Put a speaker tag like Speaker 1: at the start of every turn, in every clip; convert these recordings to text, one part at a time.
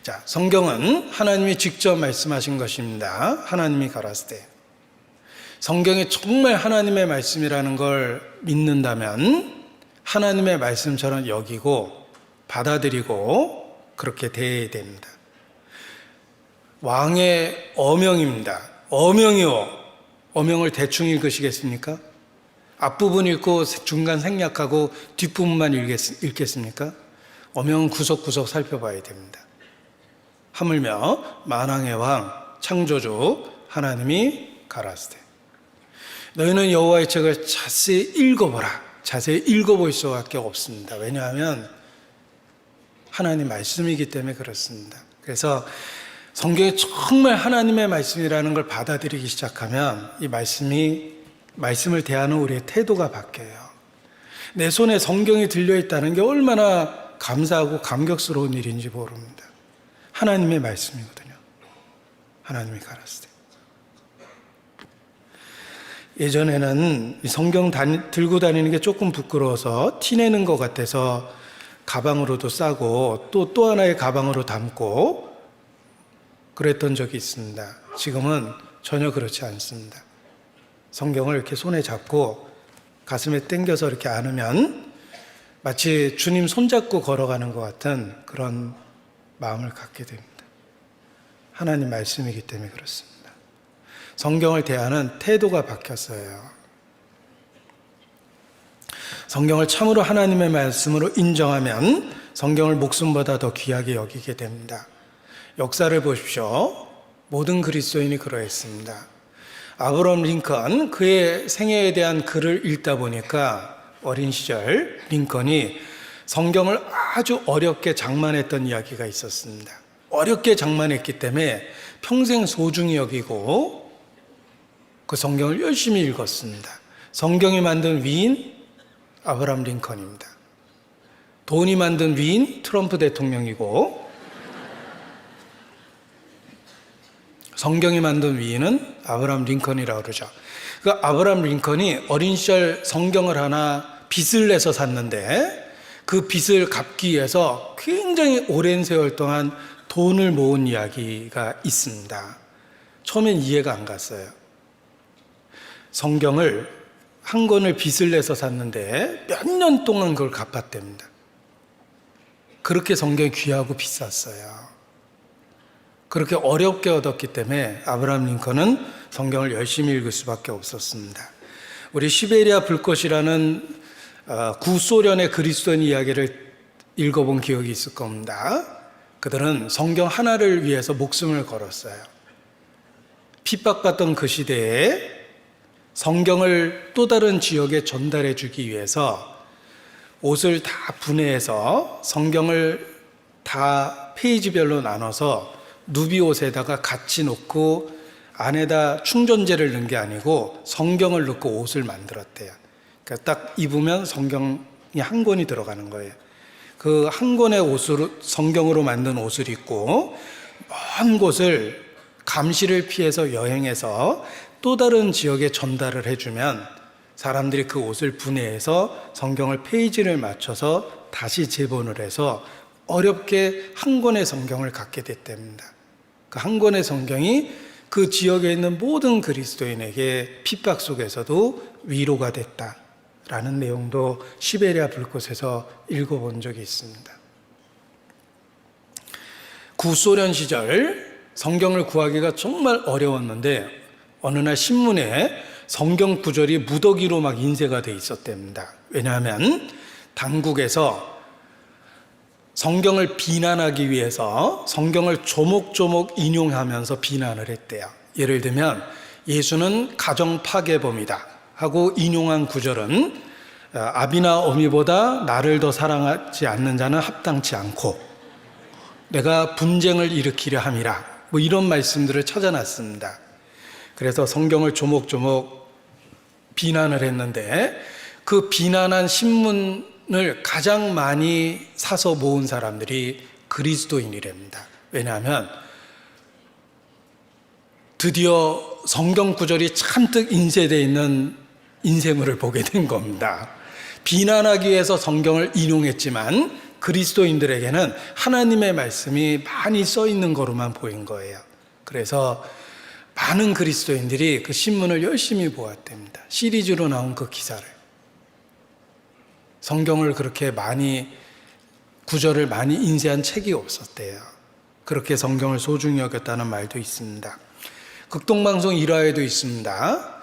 Speaker 1: 자, 성경은 하나님이 직접 말씀하신 것입니다. 하나님이 가라사대. 성경이 정말 하나님의 말씀이라는 걸 믿는다면 하나님의 말씀처럼 여기고 받아들이고 그렇게 대해야 됩니다. 왕의 어명입니다. 어명이요. 어명을 대충 읽으시겠습니까? 앞부분 읽고 중간 생략하고 뒷부분만 읽겠습니까? 어명은 구석구석 살펴봐야 됩니다. 하물며 만왕의 왕 창조주 하나님이 가라사대 너희는 여호와의 책을 자세히 읽어보라. 자세히 읽어볼 수밖에 없습니다. 왜냐하면 하나님 말씀이기 때문에 그렇습니다. 그래서 성경이 정말 하나님의 말씀이라는 걸 받아들이기 시작하면 이 말씀을 대하는 우리의 태도가 바뀌어요. 내 손에 성경이 들려있다는 게 얼마나 감사하고 감격스러운 일인지 모릅니다. 하나님의 말씀이거든요. 하나님이 가라사대. 예전에는 성경 들고 다니는 게 조금 부끄러워서 티내는 것 같아서 가방으로도 싸고 또 하나의 가방으로 담고 그랬던 적이 있습니다. 지금은 전혀 그렇지 않습니다. 성경을 이렇게 손에 잡고 가슴에 당겨서 이렇게 안으면 마치 주님 손잡고 걸어가는 것 같은 그런 마음을 갖게 됩니다. 하나님 말씀이기 때문에 그렇습니다. 성경을 대하는 태도가 바뀌었어요. 성경을 참으로 하나님의 말씀으로 인정하면 성경을 목숨보다 더 귀하게 여기게 됩니다. 역사를 보십시오. 모든 그리스도인이 그러했습니다. 아브라함 링컨 그의 생애에 대한 글을 읽다 보니까 어린 시절 링컨이 성경을 아주 어렵게 장만했던 이야기가 있었습니다. 어렵게 장만했기 때문에 평생 소중히 여기고 그 성경을 열심히 읽었습니다. 성경이 만든 위인 아브라함 링컨입니다. 돈이 만든 위인 트럼프 대통령이고 성경이 만든 위인은 아브라함 링컨이라고 그러죠. 그 아브라함 링컨이 어린 시절 성경을 하나 빚을 내서 샀는데 그 빚을 갚기 위해서 굉장히 오랜 세월 동안 돈을 모은 이야기가 있습니다. 처음엔 이해가 안 갔어요. 성경을 한 권을 빚을 내서 샀는데 몇 년 동안 그걸 갚았답니다. 그렇게 성경이 귀하고 비쌌어요. 그렇게 어렵게 얻었기 때문에 아브라함 링컨은 성경을 열심히 읽을 수밖에 없었습니다. 우리 시베리아 불꽃이라는 구소련의 그리스도인 이야기를 읽어본 기억이 있을 겁니다. 그들은 성경 하나를 위해서 목숨을 걸었어요. 핍박받던 그 시대에 성경을 또 다른 지역에 전달해 주기 위해서 옷을 다 분해해서 성경을 다 페이지별로 나눠서 누비옷에다가 같이 놓고 안에다 충전재를 넣은 게 아니고 성경을 넣고 옷을 만들었대요. 그러니까 딱 입으면 성경이 한 권이 들어가는 거예요. 그 한 권의 옷으로 성경으로 만든 옷을 입고 먼 곳을 감시를 피해서 여행해서 또 다른 지역에 전달을 해주면 사람들이 그 옷을 분해해서 성경을 페이지를 맞춰서 다시 재본을 해서 어렵게 한 권의 성경을 갖게 됐답니다. 그 한 권의 성경이 그 지역에 있는 모든 그리스도인에게 핍박 속에서도 위로가 됐다라는 내용도 시베리아 불꽃에서 읽어본 적이 있습니다. 구소련 시절 성경을 구하기가 정말 어려웠는데 어느 날 신문에 성경 구절이 무더기로 막 인쇄가 돼 있었답니다. 왜냐하면 당국에서 성경을 비난하기 위해서 성경을 조목조목 인용하면서 비난을 했대요. 예를 들면 예수는 가정 파괴범이다 하고 인용한 구절은 아비나 어미보다 나를 더 사랑하지 않는 자는 합당치 않고 내가 분쟁을 일으키려 함이라 뭐 이런 말씀들을 찾아놨습니다. 그래서 성경을 조목조목 비난을 했는데 그 비난한 신문을 가장 많이 사서 모은 사람들이 그리스도인이랍니다. 왜냐하면 드디어 성경 구절이 잔뜩 인쇄되어 있는 인쇄물을 보게 된 겁니다. 비난하기 위해서 성경을 인용했지만 그리스도인들에게는 하나님의 말씀이 많이 써 있는 거로만 보인 거예요. 그래서 많은 그리스도인들이 그 신문을 열심히 보았답니다. 시리즈로 나온 그 기사를. 성경을 그렇게 많이, 구절을 많이 인쇄한 책이 없었대요. 그렇게 성경을 소중히 여겼다는 말도 있습니다. 극동방송 1화에도 있습니다.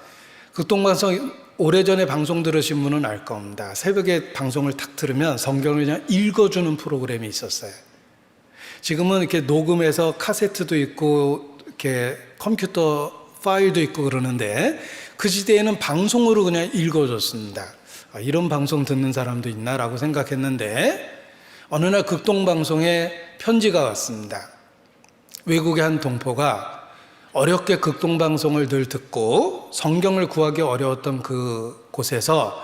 Speaker 1: 극동방송 오래전에 방송 들으신 분은 알 겁니다. 새벽에 방송을 탁 들으면 성경을 그냥 읽어주는 프로그램이 있었어요. 지금은 이렇게 녹음해서 카세트도 있고 이렇게 컴퓨터 파일도 있고 그러는데 그 시대에는 방송으로 그냥 읽어줬습니다. 이런 방송 듣는 사람도 있나라고 생각했는데 어느 날 극동방송에 편지가 왔습니다. 외국의 한 동포가 어렵게 극동방송을 늘 듣고 성경을 구하기 어려웠던 그 곳에서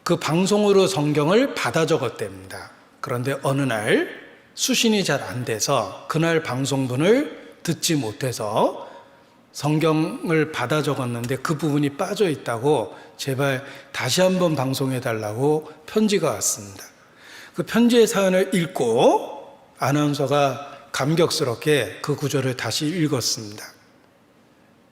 Speaker 1: 그 방송으로 성경을 받아 적었답니다. 그런데 어느 날 수신이 잘 안 돼서 그날 방송분을 듣지 못해서 성경을 받아 적었는데 그 부분이 빠져 있다고 제발 다시 한번 방송해 달라고 편지가 왔습니다. 그 편지의 사연을 읽고 아나운서가 감격스럽게 그 구절을 다시 읽었습니다.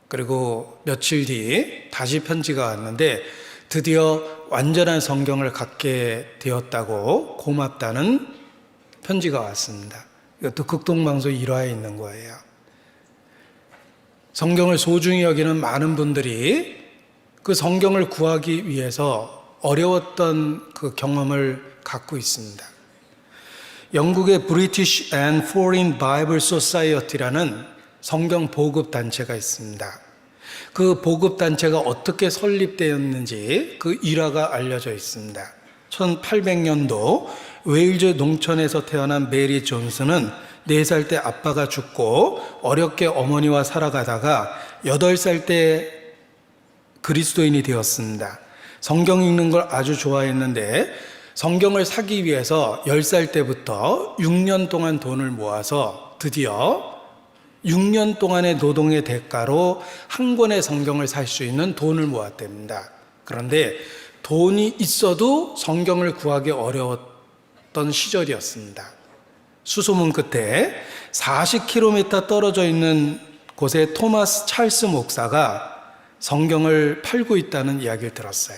Speaker 1: 그리고 며칠 뒤 다시 편지가 왔는데 드디어 완전한 성경을 갖게 되었다고 고맙다는 편지가 왔습니다. 이것도 극동방송 1화에 있는 거예요. 성경을 소중히 여기는 많은 분들이 그 성경을 구하기 위해서 어려웠던 그 경험을 갖고 있습니다. 영국의 British and Foreign Bible Society라는 성경 보급 단체가 있습니다. 그 보급 단체가 어떻게 설립되었는지 그 일화가 알려져 있습니다. 1800년도 웨일즈 농촌에서 태어난 메리 존스는 4살 때 아빠가 죽고 어렵게 어머니와 살아가다가 8살 때 그리스도인이 되었습니다. 성경 읽는 걸 아주 좋아했는데 성경을 사기 위해서 10살 때부터 6년 동안 돈을 모아서 드디어 6년 동안의 노동의 대가로 한 권의 성경을 살 수 있는 돈을 모았답니다. 그런데 돈이 있어도 성경을 구하기 어려웠던 시절이었습니다. 수소문 끝에 40km 떨어져 있는 곳에 토마스 찰스 목사가 성경을 팔고 있다는 이야기를 들었어요.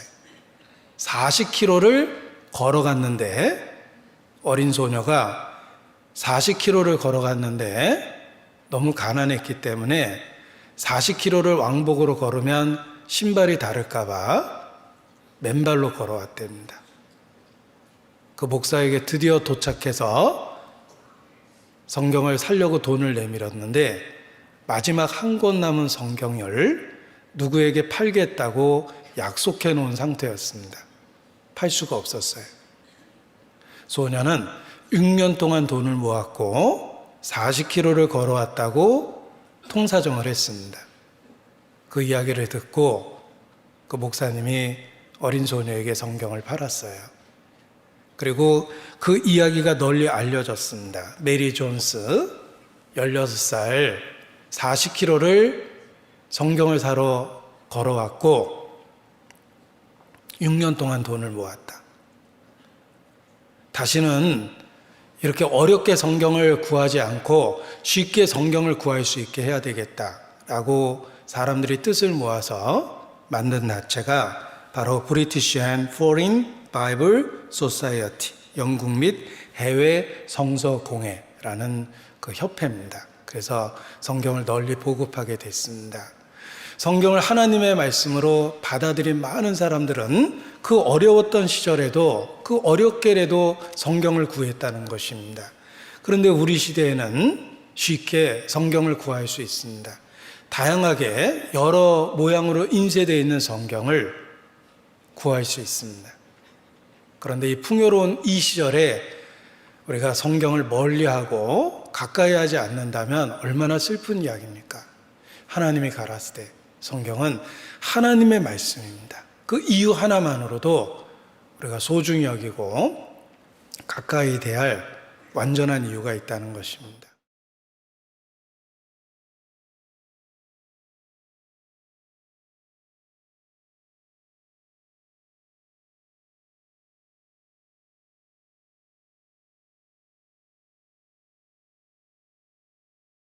Speaker 1: 40km를 걸어갔는데 어린 소녀가 40km를 걸어갔는데 너무 가난했기 때문에 40km를 왕복으로 걸으면 신발이 다를까봐 맨발로 걸어왔답니다. 그 목사에게 드디어 도착해서 성경을 사려고 돈을 내밀었는데 마지막 한 권 남은 성경을 누구에게 팔겠다고 약속해 놓은 상태였습니다. 팔 수가 없었어요. 소녀는 6년 동안 돈을 모았고 40km를 걸어왔다고 통사정을 했습니다. 그 이야기를 듣고 그 목사님이 어린 소녀에게 성경을 팔았어요. 그리고 그 이야기가 널리 알려졌습니다. 메리 존스 16살 40km를 성경을 사러 걸어왔고 6년 동안 돈을 모았다. 다시는 이렇게 어렵게 성경을 구하지 않고 쉽게 성경을 구할 수 있게 해야 되겠다라고 사람들이 뜻을 모아서 만든 단체가 바로 British and Foreign Bible Society, 영국 및 해외 성서공회라는 그 협회입니다. 그래서 성경을 널리 보급하게 됐습니다. 성경을 하나님의 말씀으로 받아들인 많은 사람들은 그 어려웠던 시절에도 그 어렵게라도 성경을 구했다는 것입니다. 그런데 우리 시대에는 쉽게 성경을 구할 수 있습니다. 다양하게 여러 모양으로 인쇄되어 있는 성경을 구할 수 있습니다. 그런데 이 풍요로운 이 시절에 우리가 성경을 멀리하고 가까이 하지 않는다면 얼마나 슬픈 이야기입니까? 하나님이 가라사대 성경은 하나님의 말씀입니다. 그 이유 하나만으로도 우리가 소중히 여기고 가까이 대할 완전한 이유가 있다는 것입니다.